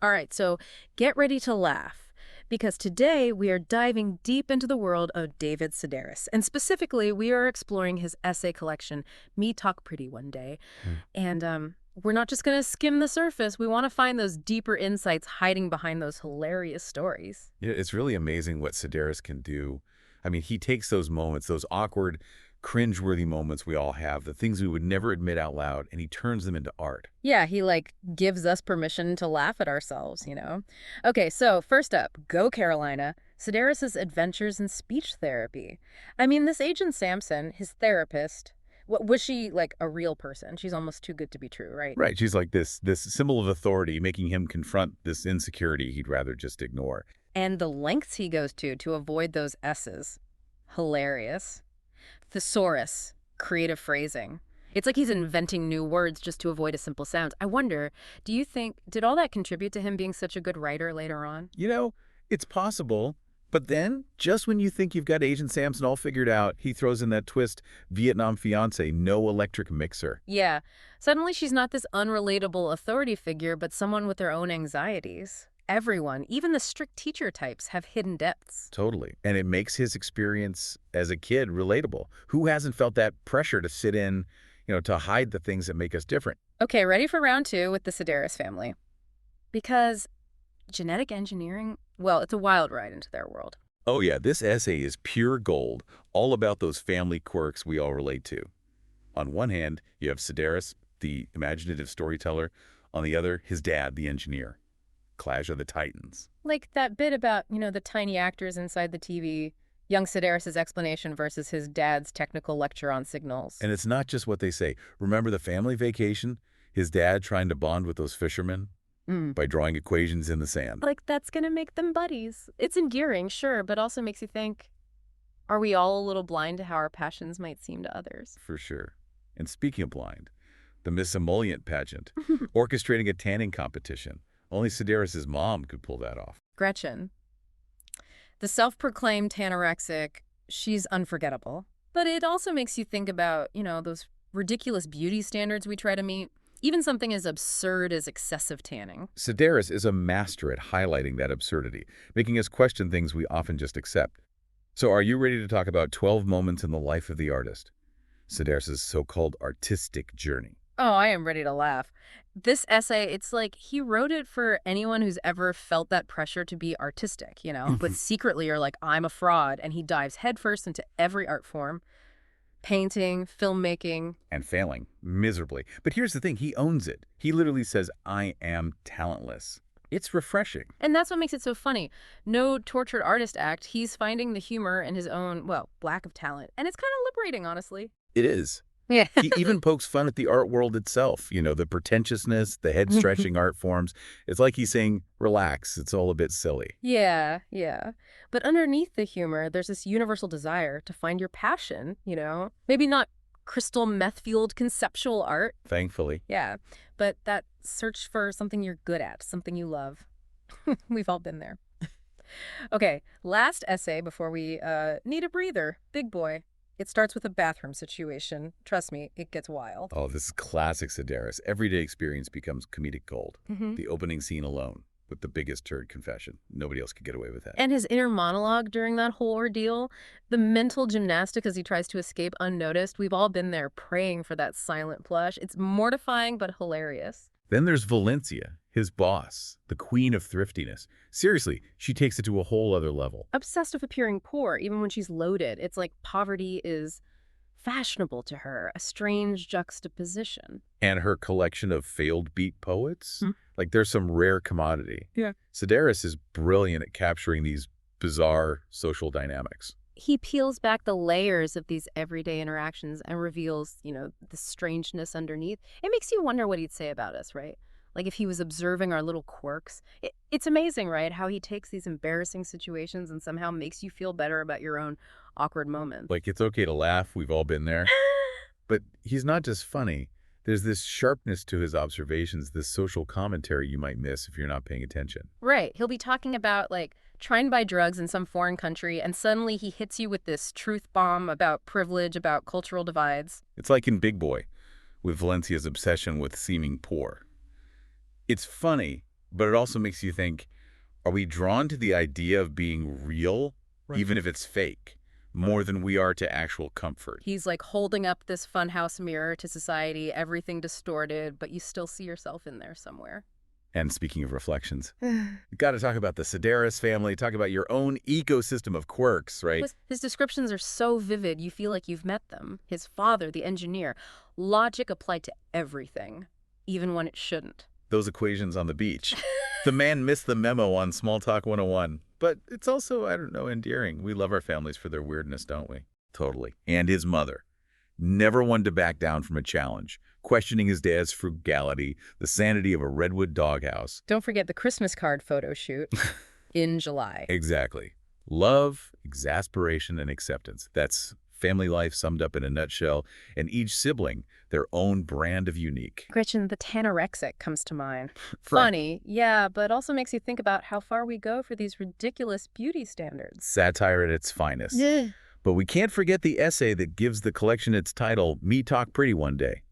All right, so get ready to laugh, because today we are diving deep into the world of David Sedaris. And specifically, we are exploring his essay collection, Me Talk Pretty One Day. Hmm. And we're not just going to skim the surface. We want to find those deeper insights hiding behind those hilarious stories. Yeah, it's really amazing what Sedaris can do. I mean, he takes those moments, those awkward, cringeworthy moments we all have, the things we would never admit out loud, and he turns them into art. Yeah, he like gives us permission to laugh at ourselves. Okay, so first up, Go Carolina, Sedaris's adventures in speech therapy. I mean, this Agent Sampson, his therapist, was she like a real person? She's almost too good to be true, right? Right, she's like this symbol of authority, making him confront this insecurity he'd rather just ignore. And the lengths he goes to avoid those S's. Hilarious. Thesaurus, creative phrasing. It's like he's inventing new words just to avoid a simple sound. I wonder, do you think, did all that contribute to him being such a good writer later on? You know, it's possible, but then, just when you think you've got Agent Samson all figured out, he throws in that twist, Vietnam fiancé, no electric mixer. Yeah, suddenly she's not this unrelatable authority figure, but someone with their own anxieties. Everyone, even the strict teacher types, have hidden depths. Totally. And it makes his experience as a kid relatable. Who hasn't felt that pressure to sit in, to hide the things that make us different? Okay, ready for round two with the Sedaris family. Because genetic engineering, well, it's a wild ride into their world. Oh yeah, this essay is pure gold, all about those family quirks we all relate to. On one hand, you have Sedaris, the imaginative storyteller. On the other, his dad, the engineer. Clash of the Titans. Like that bit about, the tiny actors inside the TV, young Sedaris' explanation versus his dad's technical lecture on signals. And it's not just what they say. Remember the family vacation? His dad trying to bond with those fishermen by drawing equations in the sand. Like that's gonna make them buddies. It's endearing, sure, but also makes you think, are we all a little blind to how our passions might seem to others? For sure. And speaking of blind, the Miss Emollient pageant, orchestrating a tanning competition. Only Sedaris' mom could pull that off. Gretchen, the self-proclaimed anorexic, she's unforgettable. But it also makes you think about, those ridiculous beauty standards we try to meet. Even something as absurd as excessive tanning. Sedaris is a master at highlighting that absurdity, making us question things we often just accept. So are you ready to talk about 12 moments in the life of the artist? Sedaris' so-called artistic journey. Oh, I am ready to laugh. This essay, it's like he wrote it for anyone who's ever felt that pressure to be artistic, but secretly are like, I'm a fraud, and he dives headfirst into every art form. Painting, filmmaking. And failing miserably. But here's the thing, he owns it. He literally says, I am talentless. It's refreshing. And that's what makes it so funny. No tortured artist act. He's finding the humor in his own, well, lack of talent. And it's kind of liberating, honestly. It is. Yeah. He even pokes fun at the art world itself, the pretentiousness, the head-stretching art forms. It's like he's saying, relax, it's all a bit silly. Yeah. But underneath the humor, there's this universal desire to find your passion, Maybe not crystal meth-fueled conceptual art. Thankfully. Yeah, but that search for something you're good at, something you love. We've all been there. Okay, last essay before we need a breather. Big boy. It starts with a bathroom situation. Trust me, it gets wild. Oh, this is classic Sedaris. Everyday experience becomes comedic gold. Mm-hmm. The opening scene alone, with the biggest turd confession. Nobody else could get away with that. And his inner monologue during that whole ordeal, the mental gymnastic as he tries to escape unnoticed, we've all been there praying for that silent plush. It's mortifying but hilarious. Then there's Valencia, his boss, the queen of thriftiness. Seriously, she takes it to a whole other level. Obsessed with appearing poor, even when she's loaded. It's like poverty is fashionable to her, a strange juxtaposition. And her collection of failed beat poets? Like there's some rare commodity. Yeah. Sedaris is brilliant at capturing these bizarre social dynamics. He peels back the layers of these everyday interactions and reveals, the strangeness underneath. It makes you wonder what he'd say about us, right? Like if he was observing our little quirks. It's amazing, right? How he takes these embarrassing situations and somehow makes you feel better about your own awkward moments. Like it's okay to laugh, we've all been there. But he's not just funny. There's this sharpness to his observations, this social commentary you might miss if you're not paying attention. Right. He'll be talking about, like, trying to buy drugs in some foreign country, and suddenly he hits you with this truth bomb about privilege, about cultural divides. It's like in Big Boy, with Valencia's obsession with seeming poor. It's funny, But it also makes you think, are we drawn to the idea of being real, Right. even if it's fake, more than we are to actual comfort? He's like holding up this funhouse mirror to society, everything distorted, but you still see yourself in there somewhere. And speaking of reflections, you got to talk about the Sedaris family, talk about your own ecosystem of quirks, right? His descriptions are so vivid, you feel like you've met them. His father, the engineer. Logic applied to everything, even when it shouldn't. Those equations on the beach. The man missed the memo on Small Talk 101. But it's also, I don't know, endearing. We love our families for their weirdness, don't we? Totally. And his mother. Never one to back down from a challenge, questioning his dad's frugality, the sanity of a redwood doghouse. Don't forget the Christmas card photo shoot in July. Exactly. Love, exasperation, and acceptance. That's family life summed up in a nutshell, and each sibling their own brand of unique. Gretchen, the tanorexic comes to mind. Funny, yeah, but also makes you think about how far we go for these ridiculous beauty standards. Satire at its finest. Yeah. But we can't forget the essay that gives the collection its title, Me Talk Pretty One Day.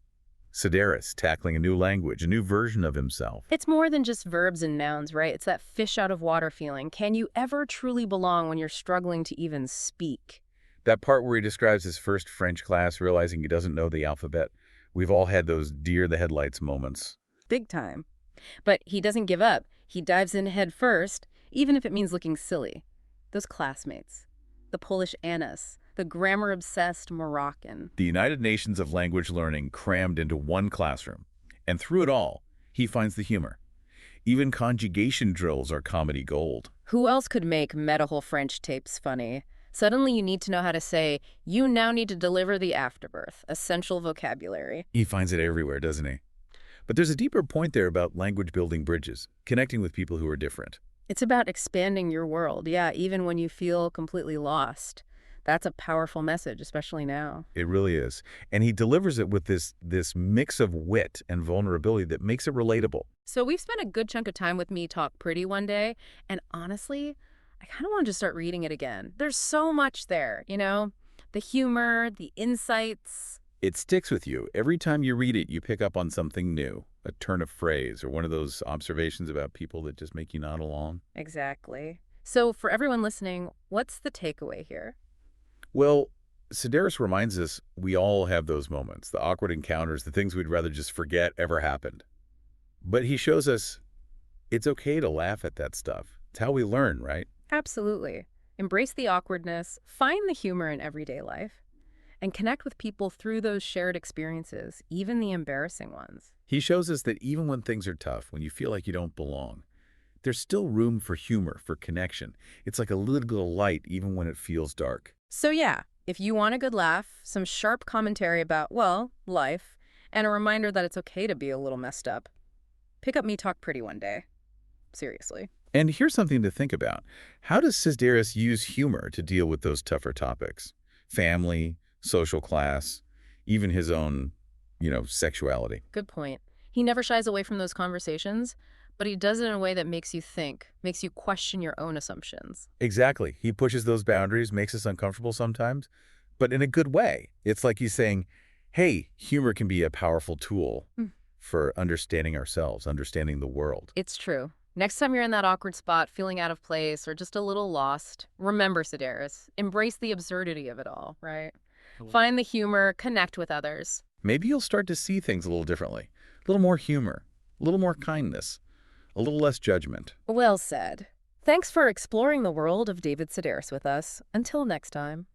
Sedaris tackling a new language, a new version of himself. It's more than just verbs and nouns, right? It's that fish out of water feeling. Can you ever truly belong when you're struggling to even speak? That part where he describes his first French class, realizing he doesn't know the alphabet. We've all had those deer-the-headlights moments. Big time. But he doesn't give up. He dives in head first, even if it means looking silly. Those classmates. The Polish Annas. The grammar-obsessed Moroccan. The United Nations of language learning crammed into one classroom. And through it all, he finds the humor. Even conjugation drills are comedy gold. Who else could make medical French tapes funny? Suddenly you need to know how to say, you now need to deliver the afterbirth, essential vocabulary. He finds it everywhere, doesn't he? But there's a deeper point there about language building bridges, connecting with people who are different. It's about expanding your world, yeah, even when you feel completely lost. That's a powerful message, especially now. It really is. And he delivers it with this mix of wit and vulnerability that makes it relatable. So we've spent a good chunk of time with Me Talk Pretty one day, and honestly, I kind of wanted to start reading it again. There's so much there, you know? The humor, the insights. It sticks with you. Every time you read it, you pick up on something new, a turn of phrase, or one of those observations about people that just make you nod along. Exactly. So for everyone listening, what's the takeaway here? Well, Sedaris reminds us we all have those moments, the awkward encounters, the things we'd rather just forget ever happened. But he shows us it's okay to laugh at that stuff. It's how we learn, right? Absolutely. Embrace the awkwardness, find the humor in everyday life, and connect with people through those shared experiences, even the embarrassing ones. He shows us that even when things are tough, when you feel like you don't belong, there's still room for humor, for connection. It's like a little light even when it feels dark. So yeah, if you want a good laugh, some sharp commentary about, well, life, and a reminder that it's okay to be a little messed up, pick up Me Talk Pretty one day. Seriously. And here's something to think about. How does Sedaris use humor to deal with those tougher topics? Family, social class, even his own, sexuality. Good point. He never shies away from those conversations, but he does it in a way that makes you think, makes you question your own assumptions. Exactly. He pushes those boundaries, makes us uncomfortable sometimes, but in a good way. It's like he's saying, hey, humor can be a powerful tool for understanding ourselves, understanding the world. It's true. Next time you're in that awkward spot, feeling out of place or just a little lost, remember, Sedaris, embrace the absurdity of it all, right? Find the humor, connect with others. Maybe you'll start to see things a little differently. A little more humor, a little more kindness, a little less judgment. Well said. Thanks for exploring the world of David Sedaris with us. Until next time.